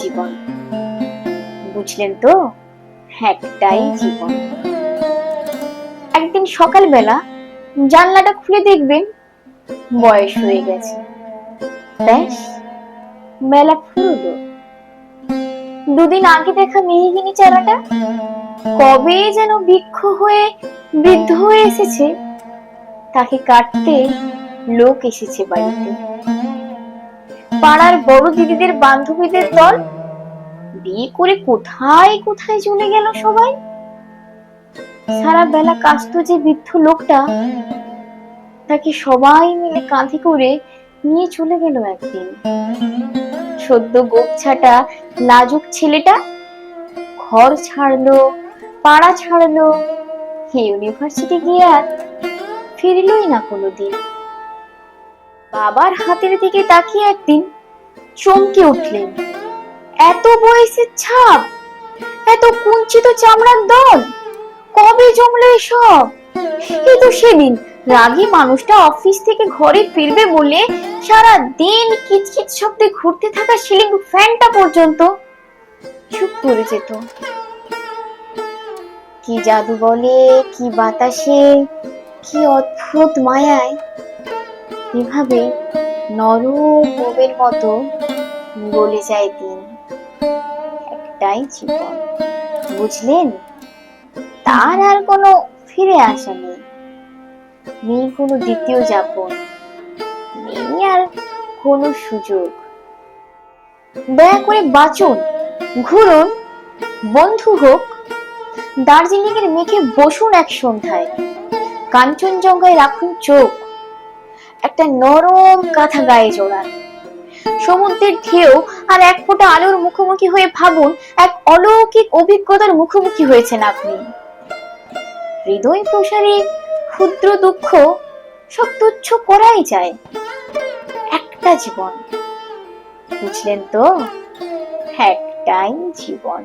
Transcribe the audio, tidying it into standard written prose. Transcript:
জীবন। বুঝলেন তো, একটাই জীবন। একদিন সকালবেলা জানলাটা খুলে দেখবেন বয়স হয়ে গেছে। ব্যাস, মেলা ফুরলো। দুদিন আগে দেখা মেহগিনি চারাটা কবে যেন বৃক্ষ হয়ে বৃদ্ধ হয়ে এসেছে। তাকে কাটতে লোক এসেছে বাড়িতে। পাড়ার বড় দিদিদের বান্ধবীদের দল বিয়ে করে কোথায় কোথায় চলে গেল সবাই। সারা বেলা কাশতো যে বৃদ্ধ লোকটা, তাকে সবাই মিলে কাঁধে করে নিয়ে চলে গেল একদিন। সদ্য গোপছাটা লাজুক ছেলেটা ঘর ছাড়লো, পাড়া ছাড়লো, ইউনিভার্সিটি গিয়ে আর ফিরলই না কোনোদিন। বাবার হাতের দিকে তাকিয়ে একদিন চমকে উঠলেন। এত বয়সের ছাপ, এত কুঞ্চিত চামড়ার দল, কবে জমলো এসব? এই তো সেদিন রাগী মানুষটা অফিস থেকে ঘরে ফিরবে বলে সারা দিন কিচকিচ শব্দে ঘুরতে থাকা সিলিং ফ্যানটা পর্যন্ত চুপ করে যেত। কি জাদু বলে, কি বাতাসে, কি অদ্ভুত মায়ায় এভাবে নরম মোমের মতো গলে যায় দিন। একটাই জীবন, বুঝলেন? তার আর কোনো ফিরে আসা নেই, নেই কোনো দ্বিতীয় যাপন, নেই আর কোনো সুযোগ। দয়া করে বাঁচুন, ঘুরুন, বন্ধু হোক। দার্জিলিং এর মেঘে বসুন এক সন্ধ্যায়, কাঞ্চনজঙ্ঘায় রাখুন চোখ, একটা নরম কাঁথা গায়ে জোড়ান। সমুদ্রের ঢেউ আর এক ফোঁটা আলোর মুখোমুখি হয়ে ভাবুন এক অলৌকিক অভিজ্ঞতার মুখোমুখি হয়েছেন আপনি। হৃদয় প্রসারী ক্ষুদ্র দুঃখ সব তুচ্ছ করাই যায়। একটা জীবন, বুঝলেন তো? একটাই জীবন।